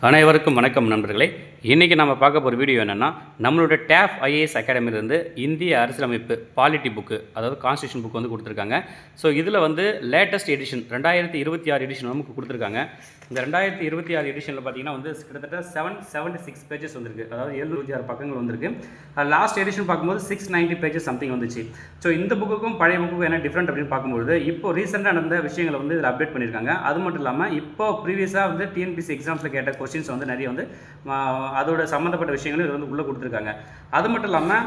அனைவருக்கும் வணக்கம் நண்பர்களே. இன்றைக்கி நம்ம பார்க்க போகிற வீடியோ என்னென்னா, நம்மளோட டேஃப் ஐஏஎஸ் அகாடமிலேருந்து இந்திய அரசியலமைப்பு பாலிட்டி புக்கு, அதாவது கான்ஸ்டியூஷன் புக் வந்து கொடுத்துருக்காங்க. ஸோ இதில் வந்து லேட்டஸ்ட் எடிஷன் 2026 எடிஷன் நமக்கு கொடுத்துருக்காங்க. இந்த 2026 எடிஷனில் பார்த்தீங்கன்னா வந்து கிட்டத்தட்ட 776 பேஜஸ் வந்துருக்கு, அதாவது 726 பக்கங்கள் வந்திருக்கு. லாஸ்ட் எடிஷன் பார்க்கும்போது 690 பேஜஸ் சம்திங் வந்துச்சு. ஸோ இந்த புக்குக்கும் பழைய புக்குக்கும் என்ன டிஃப்ரெண்ட் அப்படின்னு பார்க்கும்போது, இப்போ ரீசெண்டாக நடந்த விஷயங்களை வந்து இதில் அப்டேட் பண்ணியிருக்காங்க. அது மட்டும் இல்லாமல் இப்போ ப்ரீவியஸாக வந்து டிஎன்பிசி எக்ஸாம்ஸில் கேட்ட கொஸ்டின்ஸ் வந்து நிறைய வந்து அதோட சம்மந்தப்பட்ட விஷயங்களும் இது வந்து உள்ளே கொடுத்துருக்காங்க. அது மட்டும் இல்லாமல்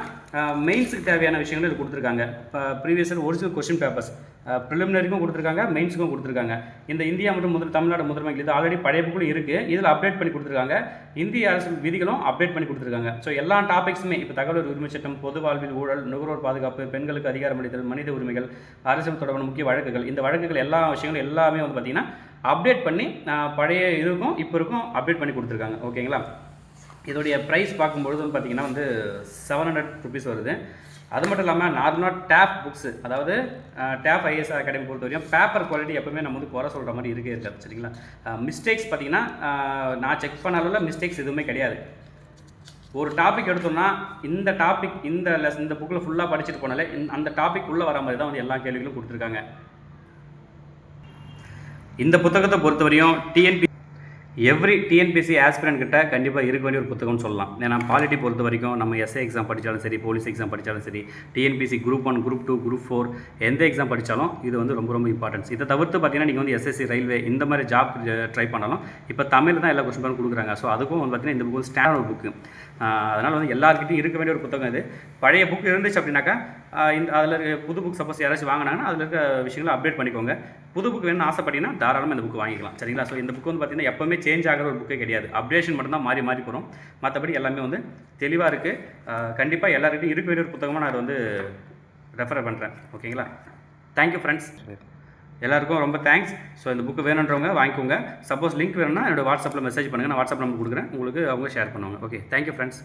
மெயின்ஸுக்கு தேவையான விஷயங்களும் இது கொடுத்துருக்காங்க. இப்போ ப்ரீவியஸாக ஒரிஜினல் கொஸ்டின் பேப்பர்ஸ் ப்ரிலிமினரிக்கும் கொடுத்துருக்காங்க, மெயின்ஸுக்கும் கொடுத்துருக்காங்க. இந்த இந்தியா மற்றும் தமிழ்நாடு முதன்மை இது ஆல்ரெடி பழைய புக்கில் இருக்குது, இதில் அப்டேட் பண்ணி கொடுத்துருக்காங்க. இந்திய அரசு விதிகளும் அப்டேட் பண்ணி கொடுத்துருக்காங்க. ஸோ எல்லா டாபிக்ஸுமே இப்போ தகவல் உரிமை சட்டம், பொது வாழ்வில் ஊழல், நுகர்வோர் பாதுகாப்பு, பெண்களுக்கு அதிகாரம் அளித்தல், மனித உரிமைகள், அரசியல் தொடர்பான முக்கிய வழக்குகள், இந்த வழக்குகள் எல்லா விஷயங்களும் எல்லாமே வந்து பார்த்திங்கன்னா அப்டேட் பண்ணி பழைய இதுக்கும் இப்போ இருக்கும் அப்டேட் பண்ணி கொடுத்துருக்காங்க. ஓகேங்களா? இதோடைய ப்ரைஸ் பார்க்கும்பொழுது வந்து பார்த்திங்கன்னா வந்து 700 ருபீஸ் வருது. அது மட்டும் இல்லாமல் நார்மலாக டேப் புக்ஸு, அதாவது டேப் ஐஏஎஸ் அகாடமி பொறுத்த வரைக்கும் பேப்பர் குவாலிட்டி எப்பவுமே நம்ம வந்து குறை சொல்கிற மாதிரி இருக்காது. சரிங்களா? மிஸ்டேக்ஸ் பார்த்திங்கன்னா நான் செக் பண்ண அளவில் மிஸ்டேக்ஸ் எதுவுமே கிடையாது. ஒரு டாபிக் எடுத்தோம்னா இந்த டாபிக் இந்த புக்கில் ஃபுல்லாக படிச்சுட்டு போனாலே அந்த டாபிக் உள்ளே வர மாதிரி தான் வந்து எல்லா கேள்விகளும் கொடுத்துருக்காங்க. இந்த புத்தகத்தை பொறுத்தவரையும் எவ்ரி டிஎன்பிசி ஆஸ்பிரண்ட் கிட்ட கண்டிப்பாக இருக்க வேண்டிய ஒரு புத்தகம்னு சொல்லலாம். ஏன்னா பாலிட்டி பொறுத்த வரைக்கும் நம்ம எஸ்ஐ எக்ஸாம் படித்தாலும் சரி, போலீஸ் எக்ஸாம் படித்தாலும் சரி, டிஎன்பிசி குரூப் 1, குரூப் 2, குரூப் 4 எந்த எக்ஸாம் படித்தாலும் இது வந்து ரொம்ப ரொம்ப இம்பார்ட்டன்ஸ். இதை தவிர்த்து பார்த்தீங்கன்னா நீங்கள் வந்து எஸ்எஸ்சி, ரயில்வே இந்த மாதிரி ஜாப் ட்ரை பண்ணாலும் இப்போ தமிழ் தான் எல்லா கொஸ்டின் கொடுக்குறாங்க. ஸோ அதுக்கும் வந்து பார்த்தீங்கன்னா இந்த புக் ஸ்டாண்டர்ட் புக்கு. அதனால் வந்து எல்லாருக்கிட்டையும் இருக்க வேண்டிய ஒரு புத்தகம் இது. பழைய புக் இருந்துச்சு அப்படின்னாக்கா அதில் இருக்க புது புக் சப்போஸ் யாராச்சும் வாங்கினாங்கன்னா அதில் இருக்க விஷயங்களை அப்டேட் பண்ணிக்கோங்க. புது புக் வேணும்னு ஆசைப்பட்டீங்கன்னா தாராளமாக இந்த புக் வாங்கிக்கலாம். சரிங்களா? ஸோ இந்த புக் வந்து பார்த்திங்கன்னா எப்போவுமே சேஞ்ச் ஆகிற ஒரு புக்கே கிடையாது. அப்டேஷன் மட்டும்தான் மாறி மாறி போகிறோம். மற்றபடி எல்லாமே வந்து தெளிவாக இருக்குது. கண்டிப்பாக எல்லாருக்கிட்டையும் இருக்க வேண்டிய ஒரு புத்தகமாக நான் அதை வந்து ரெஃபர் பண்ணுறேன். ஓகேங்களா? தேங்க்யூ ஃப்ரெண்ட்ஸ், எல்லாருக்கும் ரொம்ப தேங்க்ஸ். ஸோ இந்த புக்கு வேணுன்றவங்க வாங்கிக்கோங்க. சப்போஸ் லிங்க் வேணும்னா என்னோட வாட்ஸ்அப்பில் மெசேஜ் பண்ணுங்கள், நான் வாட்ஸ்அப் நம்பர் கொடுக்குறேன், உங்களுக்கு அவங்க ஷேர் பண்ணுவாங்க. Okay, thank you friends.